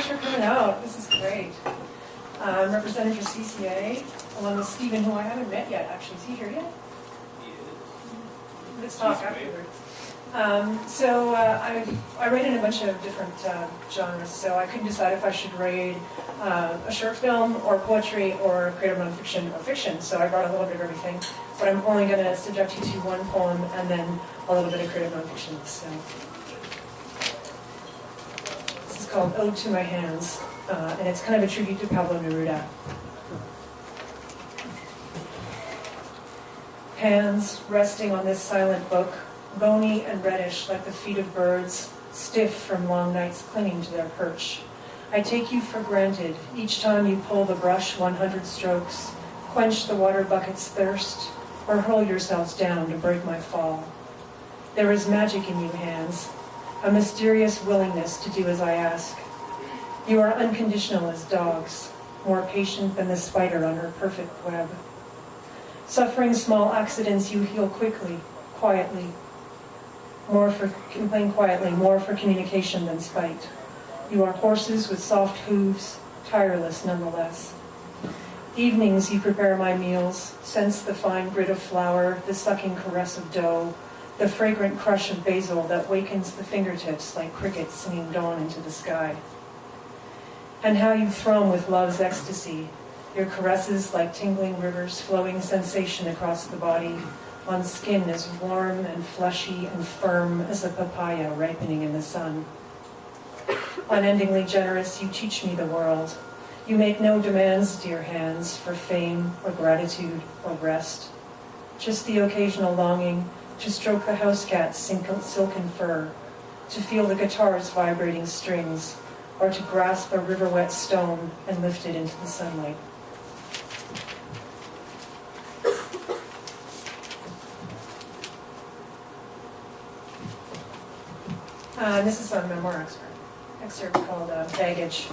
much for coming out. This is great. I'm representing for CCA, along with Stephen, who I haven't met yet, actually. Is he here yet? He is. Let's talk afterwards. I write in a bunch of different genres, so I couldn't decide if I should read a short film or poetry or creative nonfiction or fiction, so I brought a little bit of everything. But I'm only going to subject you to one poem and then a little bit of creative nonfiction. So this is called Ode to My Hands, and it's kind of a tribute to Pablo Neruda. Hands resting on this silent book, bony and reddish like the feet of birds, stiff from long nights clinging to their perch. I take you for granted each time you pull the brush 100 strokes, quench the water bucket's thirst, or hurl yourselves down to break my fall. There is magic in you, hands, a mysterious willingness to do as I ask. You are unconditional as dogs, more patient than the spider on her perfect web. Suffering small accidents, you heal quickly, quietly. Complain quietly, more for communication than spite. You are horses with soft hooves, tireless nonetheless. Evenings you prepare my meals, sense the fine grit of flour, the sucking caress of dough, the fragrant crush of basil that wakens the fingertips like crickets singing dawn into the sky. And how you thrum with love's ecstasy, your caresses like tingling rivers flowing sensation across the body, on skin as warm and fleshy and firm as a papaya ripening in the sun. Unendingly generous, you teach me the world. You make no demands, dear hands, for fame or gratitude or rest. Just the occasional longing to stroke the house cat's silken fur, to feel the guitar's vibrating strings, or to grasp a river-wet stone and lift it into the sunlight. This is a memoir excerpt called Baggage.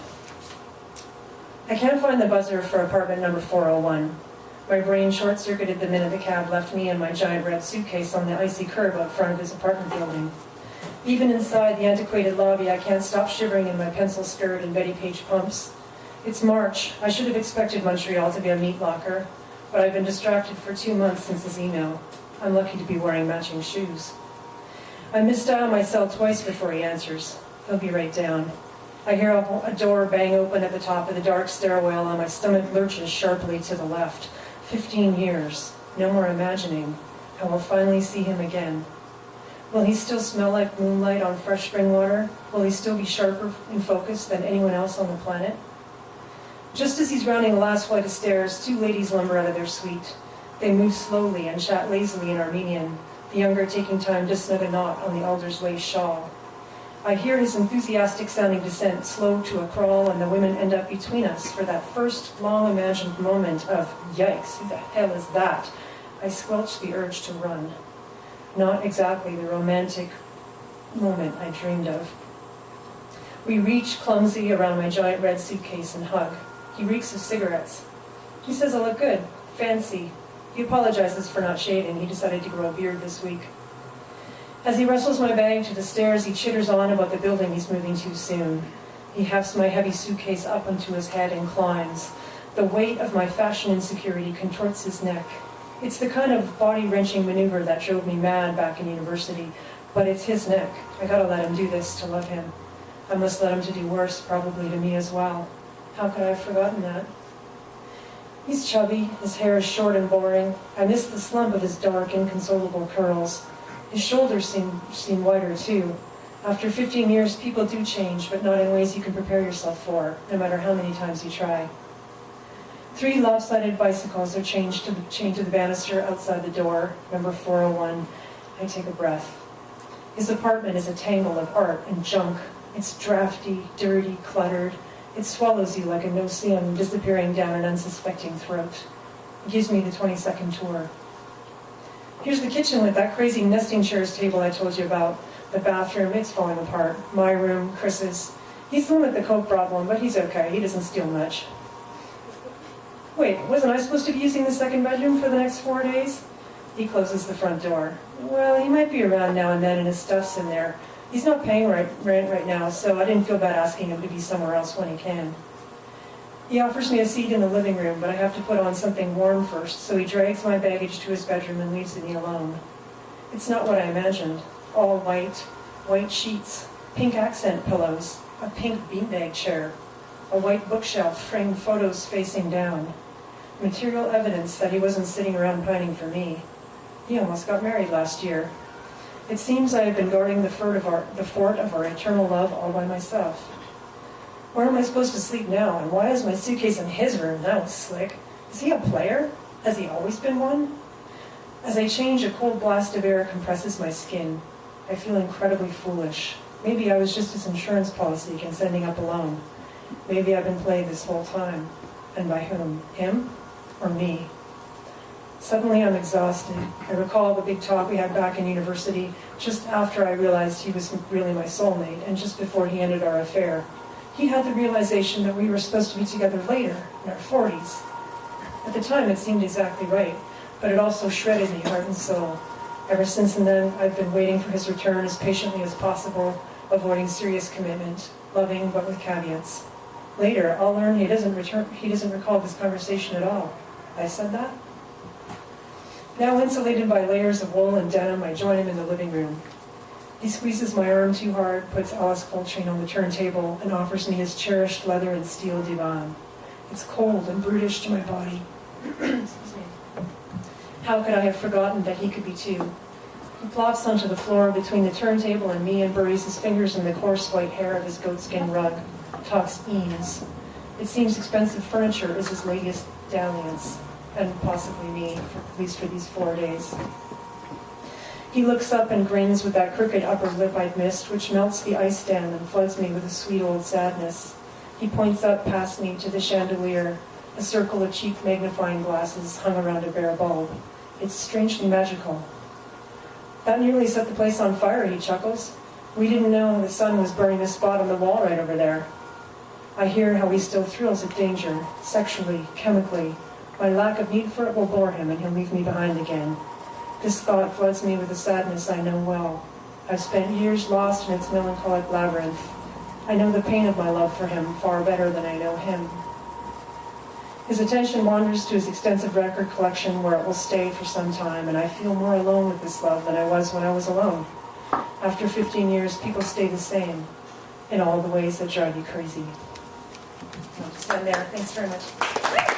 I can't find the buzzer for apartment number 401. My brain short-circuited the minute the cab left me and my giant red suitcase on the icy curb out front of his apartment building. Even inside the antiquated lobby, I can't stop shivering in my pencil skirt and Betty Page pumps. It's March. I should have expected Montreal to be a meat locker, but I've been distracted for 2 months since his email. I'm lucky to be wearing matching shoes. I misdial my cell twice before he answers. He'll be right down. I hear a door bang open at the top of the dark stairwell and my stomach lurches sharply to the left. 15 years. No more imagining. I will finally see him again. Will he still smell like moonlight on fresh spring water? Will he still be sharper in focus than anyone else on the planet? Just as he's rounding the last flight of stairs, 2 ladies lumber out of their suite. They move slowly and chat lazily in Armenian, the younger taking time to snug a knot on the alder's lace shawl. I hear his enthusiastic-sounding descent slow to a crawl, and the women end up between us for that first long-imagined moment of, yikes, who the hell is that? I squelch the urge to run. Not exactly the romantic moment I dreamed of. We reach, clumsy, around my giant red suitcase and hug. He reeks of cigarettes. He says I look good, fancy. He apologizes for not shaving. He decided to grow a beard this week. As he wrestles my bag to the stairs, he chitters on about the building he's moving to soon. He hefts my heavy suitcase up onto his head and climbs. The weight of my fashion insecurity contorts his neck. It's the kind of body-wrenching maneuver that drove me mad back in university, but it's his neck. I gotta let him do this to love him. I must let him to do worse, probably to me as well. How could I have forgotten that? He's chubby, his hair is short and boring. I miss the slump of his dark, inconsolable curls. His shoulders seem wider too. After 15 years, people do change, but not in ways you can prepare yourself for, no matter how many times you try. 3 lopsided bicycles are chained to the banister outside the door, number 401. I take a breath. His apartment is a tangle of art and junk. It's drafty, dirty, cluttered. It swallows you like a no-see-em disappearing down an unsuspecting throat. It gives me the 20-second tour. Here's the kitchen with that crazy nesting chairs table I told you about. The bathroom, it's falling apart. My room, Chris's. He's the one with the coke problem, but he's okay. He doesn't steal much. Wait, wasn't I supposed to be using the second bedroom for the next 4 days? He closes the front door. Well, he might be around now and then and his stuff's in there. He's not paying rent right now, so I didn't feel bad asking him to be somewhere else when he can. He offers me a seat in the living room, but I have to put on something warm first, so he drags my baggage to his bedroom and leaves me alone. It's not what I imagined. All white sheets, pink accent pillows, a pink beanbag chair, a white bookshelf framed photos facing down. Material evidence that he wasn't sitting around pining for me. He almost got married last year. It seems I have been guarding the fort of our eternal love all by myself. Where am I supposed to sleep now, and why is my suitcase in his room? That was slick. Is he a player? Has he always been one? As I change, a cold blast of air compresses my skin. I feel incredibly foolish. Maybe I was just his insurance policy against ending up alone. Maybe I've been played this whole time. And by whom? Him or me? Suddenly I'm exhausted. I recall the big talk we had back in university just after I realized he was really my soulmate and just before he ended our affair. He had the realization that we were supposed to be together later, in our 40s. At the time it seemed exactly right, but it also shredded me heart and soul. Ever since then, I've been waiting for his return as patiently as possible, avoiding serious commitment, loving but with caveats. Later, I'll learn he doesn't recall this conversation at all. I said that? Now insulated by layers of wool and denim, I join him in the living room. He squeezes my arm too hard, puts Alice Coltrane on the turntable, and offers me his cherished leather and steel divan. It's cold and brutish to my body. Excuse me. How could I have forgotten that he could be too? He plops onto the floor between the turntable and me and buries his fingers in the coarse white hair of his goatskin rug. Talks ease. It seems expensive furniture is his latest dalliance, and possibly me, at least for these 4 days. He looks up and grins with that crooked upper lip I'd missed, which melts the ice dam and floods me with a sweet old sadness. He points up past me to the chandelier, a circle of cheap magnifying glasses hung around a bare bulb. It's strangely magical. That nearly set the place on fire, he chuckles. We didn't know the sun was burning a spot on the wall right over there. I hear how he still thrills at danger, sexually, chemically. My lack of need for it will bore him and he'll leave me behind again. This thought floods me with a sadness I know well. I've spent years lost in its melancholic labyrinth. I know the pain of my love for him far better than I know him. His attention wanders to his extensive record collection where it will stay for some time, and I feel more alone with this love than I was when I was alone. After 15 years, people stay the same in all the ways that drive you crazy. I'll just end there. Thanks very much.